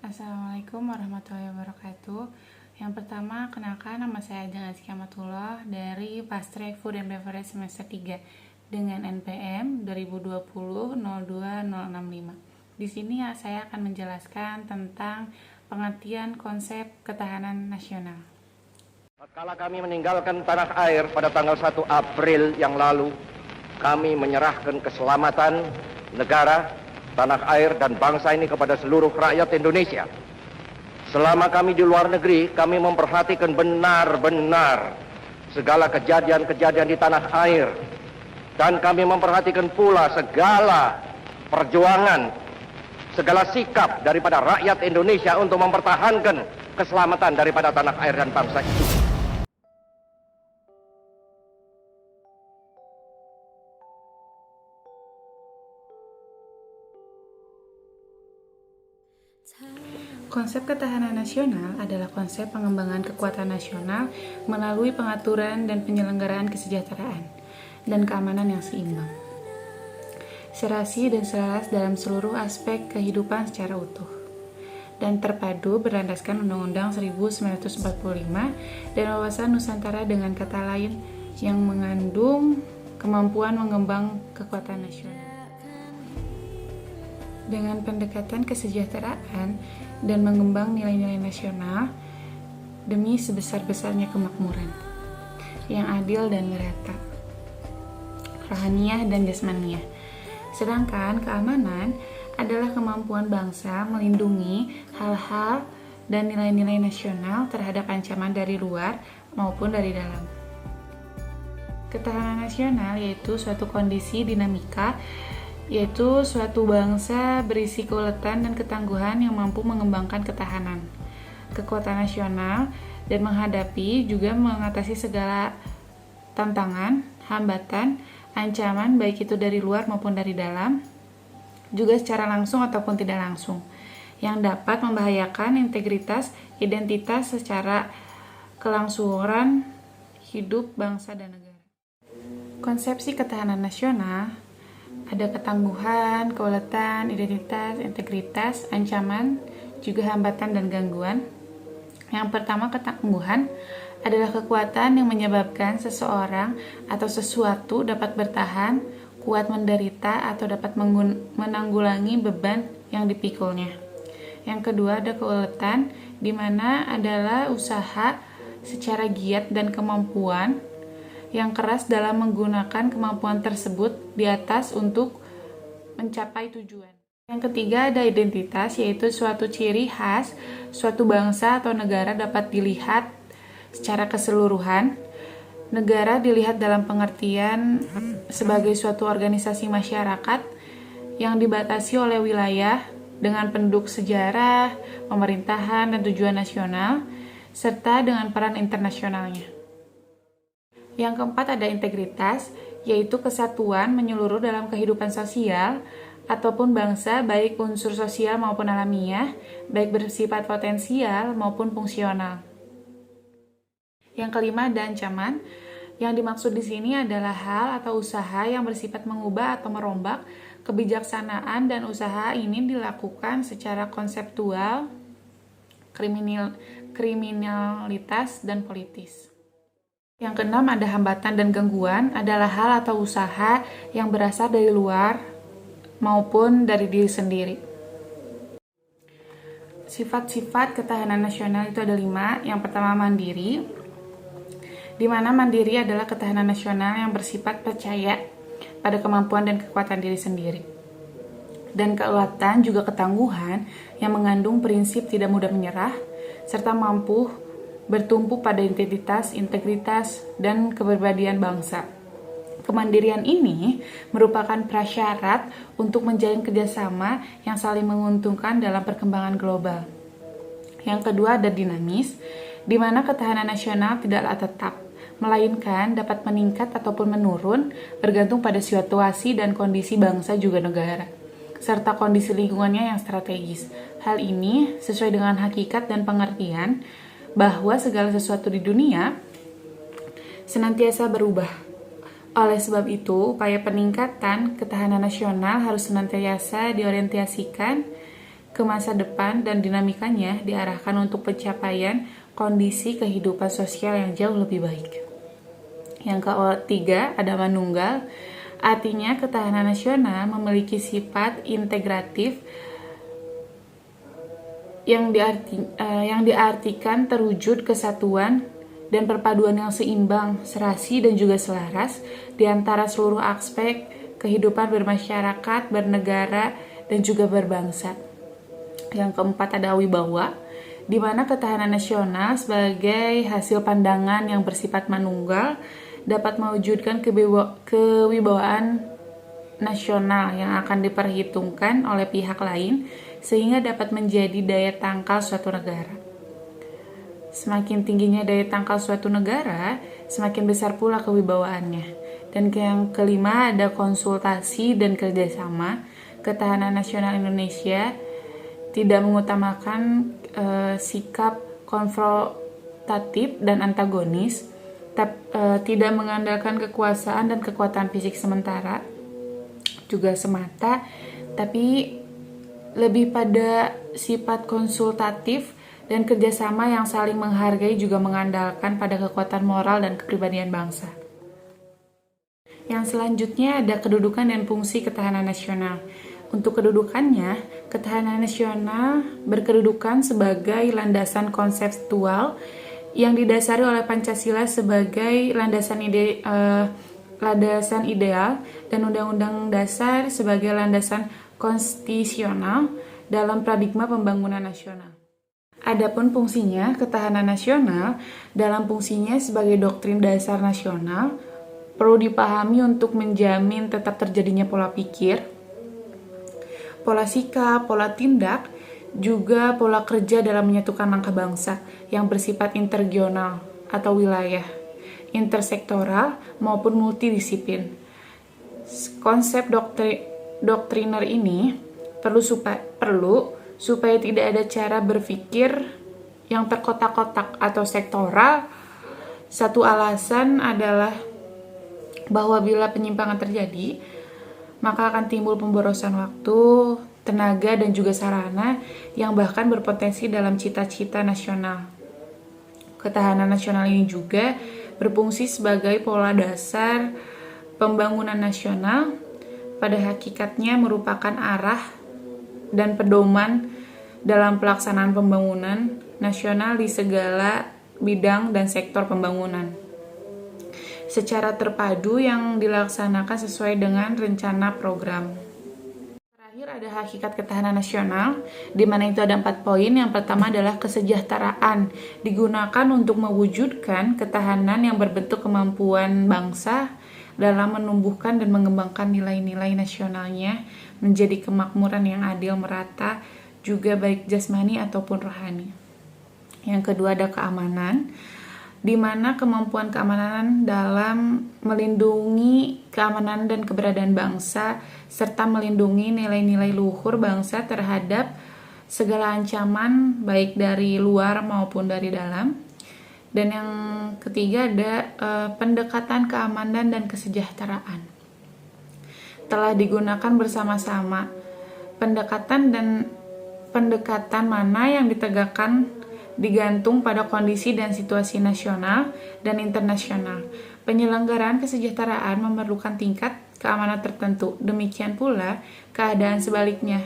Assalamualaikum warahmatullahi wabarakatuh. Yang pertama, kenalkan nama saya Ajeng Azki Amatullah dari Pastrek Food and Beverage semester 3 dengan NPM 2020-02065. Di sini saya akan menjelaskan tentang pengertian konsep ketahanan nasional. Kala kami meninggalkan tanah air pada tanggal 1 April yang lalu, kami menyerahkan keselamatan negara, tanah air, dan bangsa ini kepada seluruh rakyat Indonesia. Selama kami di luar negeri, kami memperhatikan benar-benar segala kejadian-kejadian di tanah air. Dan kami memperhatikan pula segala perjuangan, segala sikap daripada rakyat Indonesia untuk mempertahankan keselamatan daripada tanah air dan bangsa itu. Konsep ketahanan nasional adalah konsep pengembangan kekuatan nasional melalui pengaturan dan penyelenggaraan kesejahteraan dan keamanan yang seimbang, serasi dan selaras dalam seluruh aspek kehidupan secara utuh, dan terpadu berlandaskan Undang-Undang 1945 dan wawasan Nusantara dengan kata lain yang mengandung kemampuan mengembang kekuatan nasional. Dengan pendekatan kesejahteraan dan mengembang nilai-nilai nasional demi sebesar-besarnya kemakmuran yang adil dan merata, rohaniah dan jasmaniah. Sedangkan keamanan adalah kemampuan bangsa melindungi hal-hal dan nilai-nilai nasional terhadap ancaman dari luar maupun dari dalam. Ketahanan nasional yaitu suatu kondisi dinamika, yaitu suatu bangsa berisi keuletan dan ketangguhan yang mampu mengembangkan ketahanan, kekuatan nasional, dan menghadapi juga mengatasi segala tantangan, hambatan, ancaman baik itu dari luar maupun dari dalam, juga secara langsung ataupun tidak langsung, yang dapat membahayakan integritas, identitas secara kelangsungan hidup bangsa dan negara. Konsepsi ketahanan nasional ada ketangguhan, keuletan, identitas, integritas, ancaman, juga hambatan dan gangguan. Yang pertama, ketangguhan adalah kekuatan yang menyebabkan seseorang atau sesuatu dapat bertahan, kuat menderita, atau dapat menanggulangi beban yang dipikulnya. Yang kedua, ada keuletan, di mana adalah usaha secara giat dan kemampuan yang keras dalam menggunakan kemampuan tersebut di atas untuk mencapai tujuan. Yang ketiga ada identitas, yaitu suatu ciri khas suatu bangsa atau negara dapat dilihat secara keseluruhan. Negara dilihat dalam pengertian sebagai suatu organisasi masyarakat yang dibatasi oleh wilayah dengan penduduk sejarah, pemerintahan, dan tujuan nasional, serta dengan peran internasionalnya. Yang keempat ada integritas, yaitu kesatuan menyeluruh dalam kehidupan sosial ataupun bangsa, baik unsur sosial maupun alamiah, baik bersifat potensial maupun fungsional. Yang kelima ada ancaman. Yang dimaksud di sini adalah hal atau usaha yang bersifat mengubah atau merombak kebijaksanaan, dan usaha ini dilakukan secara konseptual, kriminalitas, dan politis. Yang keenam ada hambatan dan gangguan, adalah hal atau usaha yang berasal dari luar maupun dari diri sendiri. Sifat-sifat ketahanan nasional itu ada 5. Yang pertama mandiri, di mana mandiri adalah ketahanan nasional yang bersifat percaya pada kemampuan dan kekuatan diri sendiri. Dan keuletan juga ketangguhan yang mengandung prinsip tidak mudah menyerah, serta mampu bertumpu pada identitas, integritas, dan kepribadian bangsa. Kemandirian ini merupakan prasyarat untuk menjalin kerjasama yang saling menguntungkan dalam perkembangan global. Yang kedua ada dinamis, di mana ketahanan nasional tidaklah tetap, melainkan dapat meningkat ataupun menurun bergantung pada situasi dan kondisi bangsa juga negara, serta kondisi lingkungannya yang strategis. Hal ini sesuai dengan hakikat dan pengertian bahwa segala sesuatu di dunia senantiasa berubah. Oleh sebab itu, upaya peningkatan ketahanan nasional harus senantiasa diorientasikan ke masa depan dan dinamikanya diarahkan untuk pencapaian kondisi kehidupan sosial yang jauh lebih baik. Yang ketiga ada manunggal, artinya ketahanan nasional memiliki sifat integratif yang diartikan terwujud kesatuan dan perpaduan yang seimbang, serasi dan juga selaras di antara seluruh aspek kehidupan bermasyarakat, bernegara, dan juga berbangsa. Yang keempat ada wibawa, di mana ketahanan nasional sebagai hasil pandangan yang bersifat manunggal dapat mewujudkan kewibawaan nasional yang akan diperhitungkan oleh pihak lain sehingga dapat menjadi daya tangkal suatu negara. Semakin tingginya daya tangkal suatu negara, semakin besar pula kewibawaannya. Dan yang kelima ada konsultasi dan kerjasama. Ketahanan nasional Indonesia tidak mengutamakan sikap konfrontatif dan antagonis, tidak mengandalkan kekuasaan dan kekuatan fisik sementara juga semata, tapi lebih pada sifat konsultatif dan kerjasama yang saling menghargai, juga mengandalkan pada kekuatan moral dan kepribadian bangsa. Yang selanjutnya ada kedudukan dan fungsi ketahanan nasional. Untuk kedudukannya, ketahanan nasional berkedudukan sebagai landasan konseptual yang didasari oleh Pancasila sebagai landasan ideal dan Undang-Undang Dasar sebagai landasan konstitusional dalam paradigma pembangunan nasional. Adapun fungsinya, ketahanan nasional dalam fungsinya sebagai doktrin dasar nasional perlu dipahami untuk menjamin tetap terjadinya pola pikir, pola sikap, pola tindak, juga pola kerja dalam menyatukan langkah bangsa yang bersifat interregional atau wilayah, intersektoral maupun multidisiplin. Konsep doktriner ini perlu supaya tidak ada cara berpikir yang terkotak-kotak atau sektoral. Satu alasan adalah bahwa bila penyimpangan terjadi, maka akan timbul pemborosan waktu, tenaga, dan juga sarana yang bahkan berpotensi dalam cita-cita nasional. Ketahanan nasional ini juga berfungsi sebagai pola dasar pembangunan nasional, pada hakikatnya merupakan arah dan pedoman dalam pelaksanaan pembangunan nasional di segala bidang dan sektor pembangunan secara terpadu yang dilaksanakan sesuai dengan rencana program. Terakhir ada hakikat ketahanan nasional, di mana itu ada 4 poin. Yang pertama adalah kesejahteraan, digunakan untuk mewujudkan ketahanan yang berbentuk kemampuan bangsa dalam menumbuhkan dan mengembangkan nilai-nilai nasionalnya menjadi kemakmuran yang adil, merata, juga baik jasmani ataupun rohani. Yang kedua ada keamanan, di mana kemampuan keamanan dalam melindungi keamanan dan keberadaan bangsa serta melindungi nilai-nilai luhur bangsa terhadap segala ancaman baik dari luar maupun dari dalam. Dan yang ketiga ada pendekatan keamanan dan kesejahteraan. Telah digunakan bersama-sama pendekatan mana yang ditegakkan digantung pada kondisi dan situasi nasional dan internasional. Penyelenggaraan kesejahteraan memerlukan tingkat keamanan tertentu. Demikian pula keadaan sebaliknya.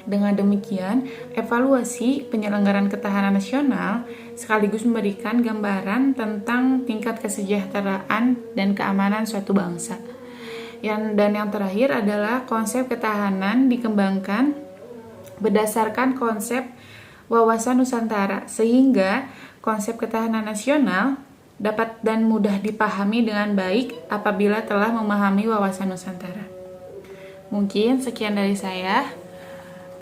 Dengan demikian, evaluasi penyelenggaraan ketahanan nasional sekaligus memberikan gambaran tentang tingkat kesejahteraan dan keamanan suatu bangsa. Dan yang terakhir adalah konsep ketahanan dikembangkan berdasarkan konsep wawasan Nusantara, sehingga konsep ketahanan nasional dapat dan mudah dipahami dengan baik apabila telah memahami wawasan Nusantara. Mungkin sekian dari saya.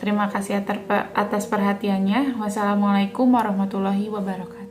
Terima kasih atas perhatiannya. Wassalamualaikum warahmatullahi wabarakatuh.